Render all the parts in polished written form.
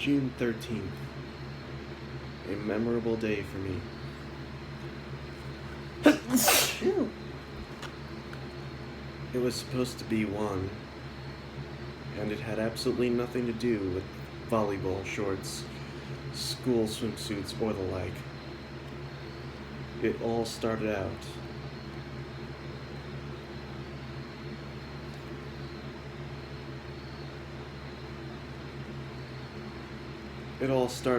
June 13th. A memorable day for me. It was supposed to be one, and it had absolutely nothing to do with volleyball shorts, school swimsuits, or the like. It all started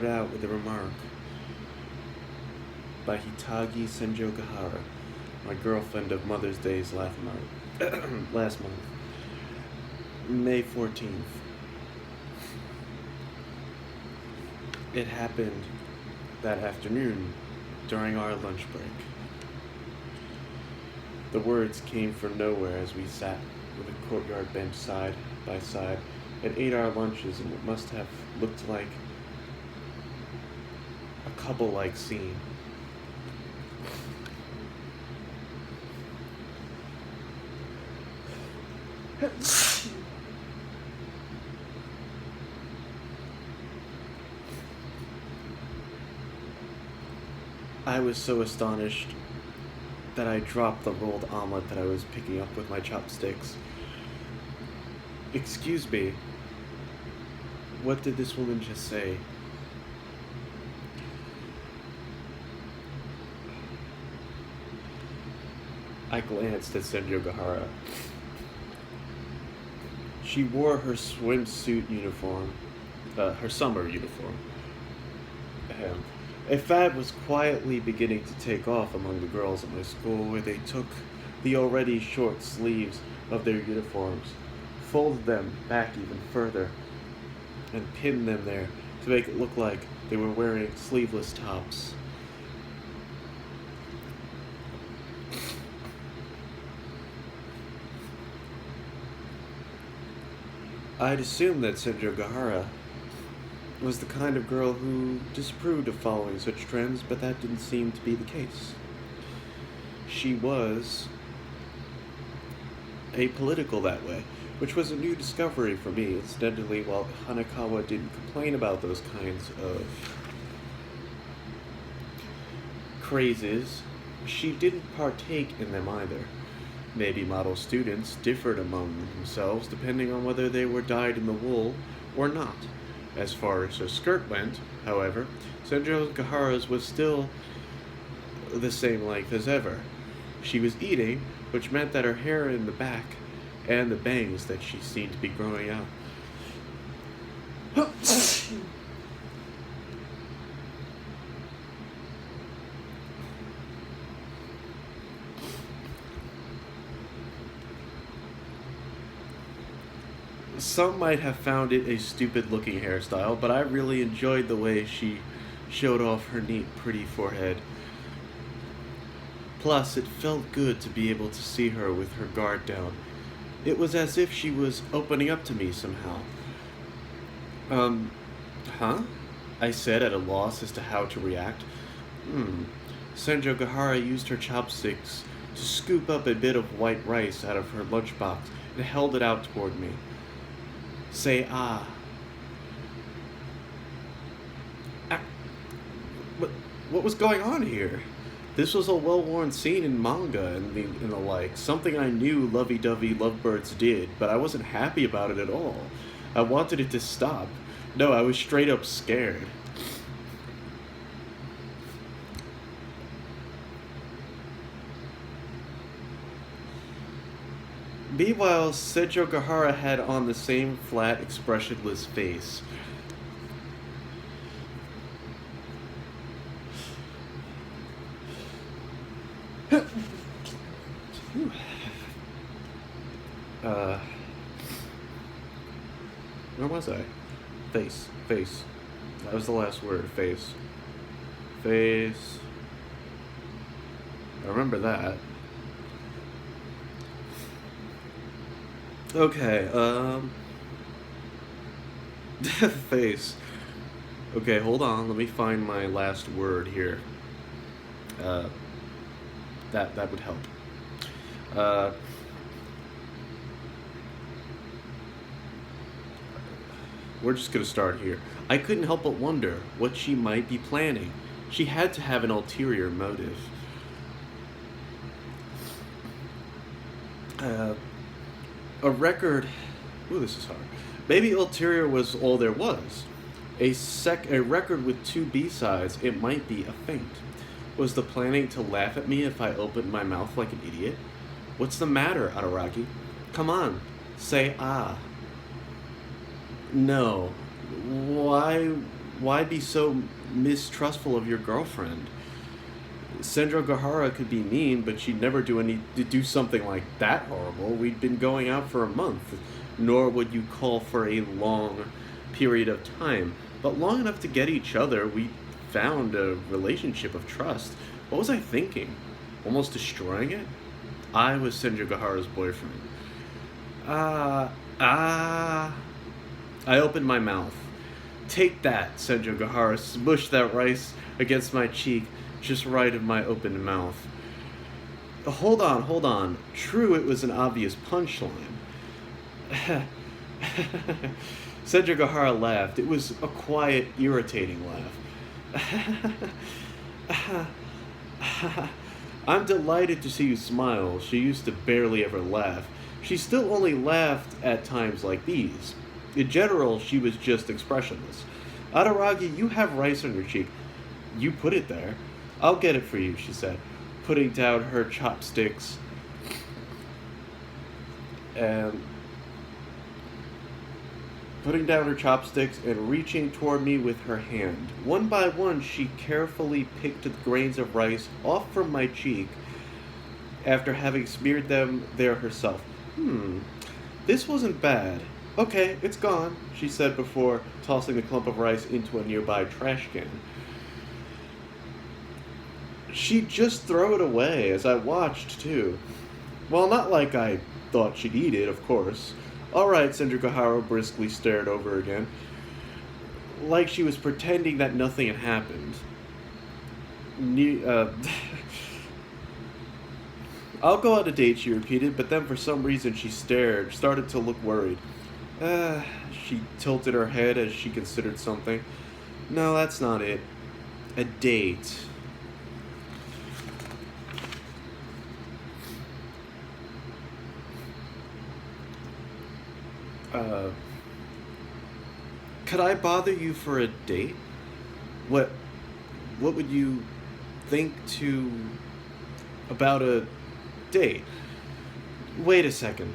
out with a remark by Hitagi Senjogahara, my girlfriend of Mother's Day's last month, May 14th. It happened that afternoon during our lunch break. The words came from nowhere as we sat with a courtyard bench side by side and ate our lunches in what must have looked like a couple-like scene. I was so astonished that I dropped the rolled omelet that I was picking up with my chopsticks. Excuse me, what did this woman just say? I glanced at Senjogahara. She wore her swimsuit uniform, her summer uniform. A fad was quietly beginning to take off among the girls at my school, where they took the already short sleeves of their uniforms, folded them back even further, and pinned them there to make it look like they were wearing sleeveless tops. I'd assumed that Senjogahara was the kind of girl who disapproved of following such trends, but that didn't seem to be the case. She was apolitical that way, which was a new discovery for me. Incidentally, while Hanekawa didn't complain about those kinds of crazes, she didn't partake in them either. Maybe model students differed among themselves depending on whether they were dyed in the wool or not. As far as her skirt went, however, Senjogahara's was still the same length as ever. She was eating, which meant that her hair in the back and the bangs that she seemed to be growing out. Some might have found it a stupid-looking hairstyle, but I really enjoyed the way she showed off her neat, pretty forehead. Plus, it felt good to be able to see her with her guard down. It was as if she was opening up to me somehow. Huh? I said, at a loss as to how to react. Senjogahara used her chopsticks to scoop up a bit of white rice out of her lunchbox and held it out toward me. Say ah. What was going on here? This was a well-worn scene in manga and the like, something I knew lovey-dovey lovebirds did, but I wasn't happy about it at all. I wanted it to stop. No, I was straight up scared. Meanwhile, Senjogahara had on the same flat, expressionless face. Where was I? Face. That was the last word, face. Face. I remember that. Okay, face. Okay, hold on, let me find my last word here. That would help. We're just gonna start here. I couldn't help but wonder what she might be planning. She had to have an ulterior motive. Uh, a record. Ooh, this is hard. Maybe ulterior was all there was. A record with two B-sides, it might be a feint. Was the planning to laugh at me if I opened my mouth like an idiot? What's the matter, Araragi? Come on, say ah. No. Why be so mistrustful of your girlfriend? Sendro Gahara could be mean, but she'd never do something like that horrible. We'd been going out for a month, nor would you call for a long period of time, but long enough to get each other. We found a relationship of trust. What was I thinking? Almost destroying it? I was Sendro Gahara's boyfriend. I opened my mouth. Take that, Sendro Gahara smushed that rice against my cheek, just right in my open mouth. Hold on. True, it was an obvious punchline. Sendro Gahara laughed. It was a quiet, irritating laugh. I'm delighted to see you smile. She used to barely ever laugh. She still only laughed at times like these. In general, she was just expressionless. Araragi, you have rice on your cheek. You put it there. I'll get it for you, she said, putting down her chopsticks and reaching toward me with her hand. One by one, she carefully picked the grains of rice off from my cheek after having smeared them there herself. This wasn't bad. Okay, it's gone, she said before tossing the clump of rice into a nearby trash can. She'd just throw it away as I watched, too. Well, not like I thought she'd eat it, of course. All right, Sendro Gahara briskly stared over again, like she was pretending that nothing had happened. I'll go on a date, she repeated, but then for some reason she started to look worried. She tilted her head as she considered something. No, that's not it. A date. Could I bother you for a date? What would you think about a date? Wait a second.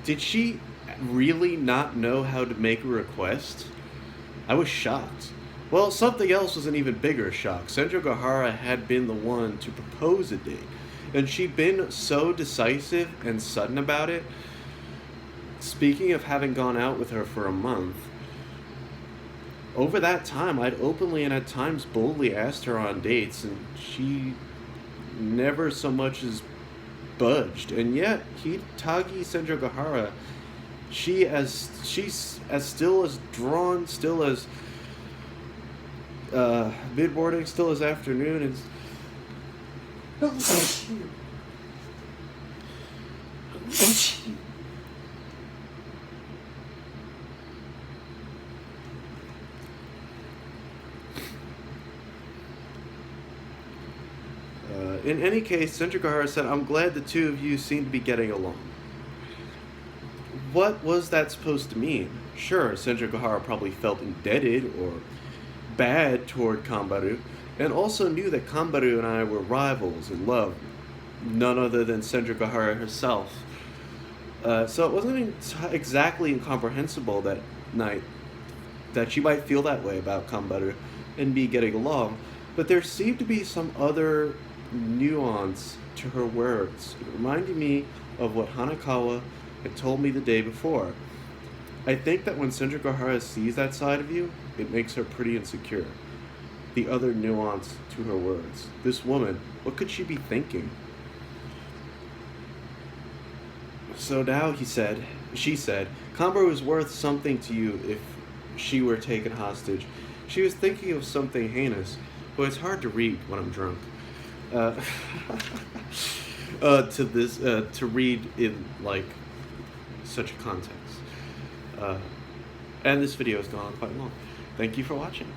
Did she really not know how to make a request? I was shocked. Well, something else was an even bigger shock. Sendro Gahara had been the one to propose a date, and she'd been so decisive and sudden about it. Speaking of having gone out with her for a month, over that time, I'd openly and at times boldly asked her on dates, and she never so much as budged. And yet, Hitagi Sendro Gahara, she's as still as drawn, still as mid-morning, still as afternoon, and in any case, Sendro Gahara said, I'm glad the two of you seem to be getting along. What was that supposed to mean? Sure, Sendro Gahara probably felt indebted or bad toward Kambaru, and also knew that Kambaru and I were rivals in love, none other than Sendro Gahara herself. So it wasn't exactly incomprehensible that night that she might feel that way about Kambaru and me getting along, but there seemed to be some other nuance to her words. It reminded me of what Hanakawa had told me the day before. I think that when Sendro Gahara sees that side of you, it makes her pretty insecure. The other nuance to her words. This woman, what could she be thinking? So now she said, Kambaru is worth something to you if she were taken hostage. She was thinking of something heinous, but it's hard to read when I'm drunk. To read in like such a context. And this video has gone on quite long. Thank you for watching.